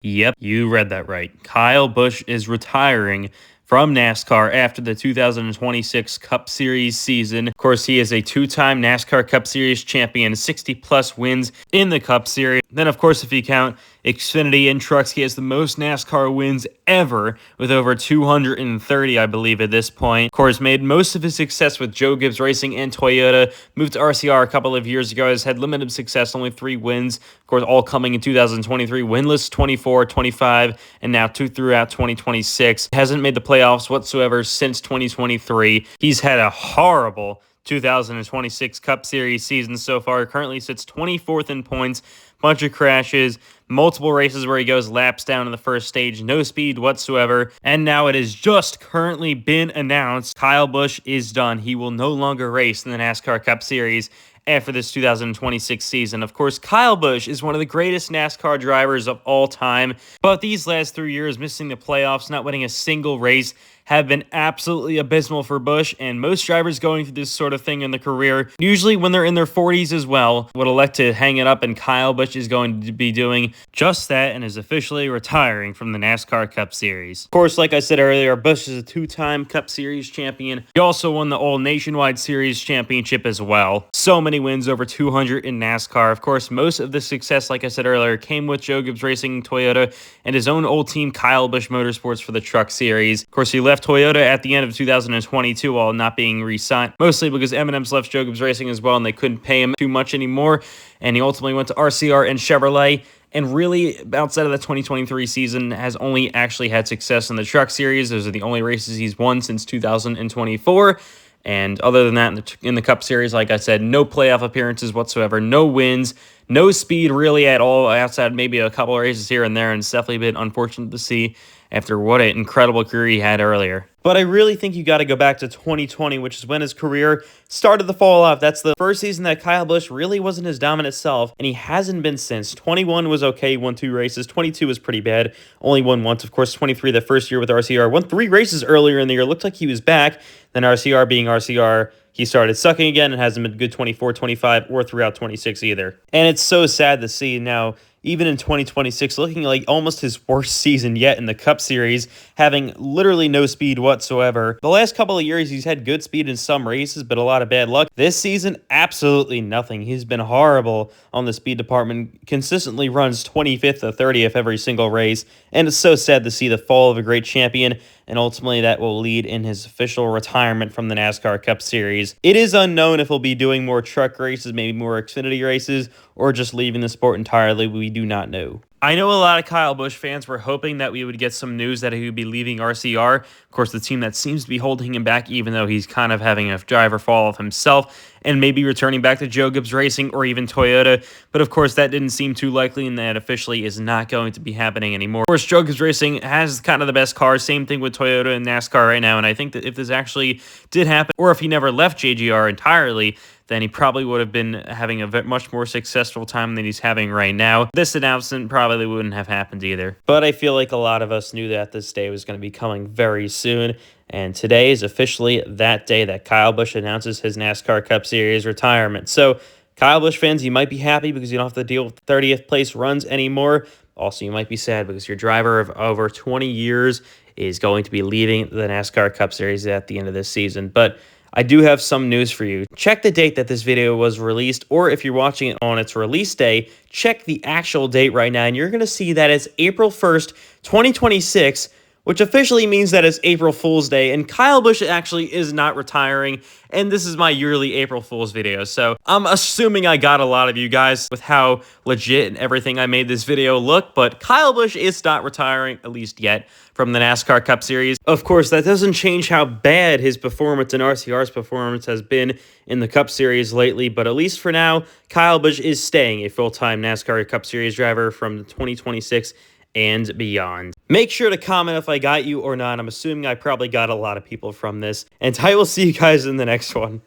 Yep, you read that right. Kyle Busch is retiring from NASCAR after the 2026 Cup Series season. Of course, he is a two-time NASCAR Cup Series champion, 60-plus wins in the Cup Series. Then, of course, if you count Xfinity and trucks, he has the most NASCAR wins ever with over 230, I believe, at this point. Of course, made most of his success with Joe Gibbs Racing and Toyota. Moved to RCR a couple of years ago. Has had limited success, only 3 wins. Of course, all coming in 2023. Winless 24, 25, and now 2 throughout 2026. Hasn't made the playoffs whatsoever since 2023. He's had a horrible 2026 Cup Series season so far. Currently sits 24th in points. Bunch of crashes, multiple races where he goes laps down in the first stage, no speed whatsoever. And now it has just currently been announced Kyle Busch is done. He will no longer race in the NASCAR Cup Series after this 2026 season. Of course, Kyle Busch is one of the greatest NASCAR drivers of all time, but these last 3 years, missing the playoffs, not winning a single race, have been absolutely abysmal for Busch, and most drivers going through this sort of thing in their career, usually when they're in their 40s as well, would elect to hang it up, and Kyle Busch is going to be doing just that and is officially retiring from the NASCAR Cup Series. Of course, like I said earlier, Busch is a two-time Cup Series champion. He also won the All Nationwide Series championship as well. So many wins, over 200 in NASCAR. Of course, most of the success, like I said earlier, came with Joe Gibbs Racing, Toyota, and his own old team, Kyle Busch Motorsports, for the Truck Series. Of course, he left Toyota at the end of 2022 while not being re-signed, mostly because M&M's left Joe Gibbs Racing as well, and they couldn't pay him too much anymore, and he ultimately went to RCR and Chevrolet. And really, outside of the 2023 season, has only actually had success in the Truck Series. Those are the only races he's won since 2024. And other than that, in the Cup Series, like I said, no playoff appearances whatsoever, no wins, no speed really at all, outside maybe a couple of races here and there. And it's definitely been unfortunate to see after what an incredible career he had earlier. But I really think you got to go back to 2020, which is when his career started to fall off. That's the first season that Kyle Busch really wasn't his dominant self, and he hasn't been since. 21 was okay, won 2 races. 22 was pretty bad, only won once. Of course, 23, the first year with RCR, won 3 races earlier in the year. Looked like he was back. Then RCR being RCR, he started sucking again and hasn't been good 24, 25, or throughout 26 either. And it's so sad to see now, even in 2026, looking like almost his worst season yet in the Cup Series, having literally no speed whatsoever. The last couple of years, he's had good speed in some races, but a lot of bad luck. This season, absolutely nothing. He's been horrible on the speed department, consistently runs 25th to 30th every single race, and it's so sad to see the fall of a great champion, and ultimately that will lead in his official retirement from the NASCAR Cup Series. It is unknown if he'll be doing more truck races, maybe more Xfinity races, or just leaving the sport entirely. We do not know. I know a lot of Kyle Busch fans were hoping that we would get some news that he would be leaving RCR. Of course, the team that seems to be holding him back, even though he's kind of having a driver fall off himself, and maybe returning back to Joe Gibbs Racing or even Toyota. But of course, that didn't seem too likely, and that officially is not going to be happening anymore. Of course, Joe Gibbs Racing has kind of the best cars. Same thing with Toyota and NASCAR right now. And I think that if this actually did happen, or if he never left JGR entirely, then he probably would have been having a much more successful time than he's having right now. This announcement probably wouldn't have happened either. But I feel like a lot of us knew that this day was going to be coming very soon. And today is officially that day that Kyle Busch announces his NASCAR Cup Series retirement. So, Kyle Busch fans, you might be happy because you don't have to deal with 30th place runs anymore. Also, you might be sad because your driver of over 20 years is going to be leaving the NASCAR Cup Series at the end of this season. But I do have some news for you. Check the date that this video was released, or if you're watching it on its release day, check the actual date right now, and you're going to see that it's April 1st, 2026, which officially means that it's April Fool's Day, and Kyle Busch actually is not retiring, and this is my yearly April Fool's video, so I'm assuming I got a lot of you guys with how legit and everything I made this video look, but Kyle Busch is not retiring, at least yet, from the NASCAR Cup Series. Of course, that doesn't change how bad his performance and RCR's performance has been in the Cup Series lately, but at least for now, Kyle Busch is staying a full-time NASCAR Cup Series driver from 2026 and beyond. Make sure to comment if I got you or not. I'm assuming I probably got a lot of people from this, and I will see you guys in the next one.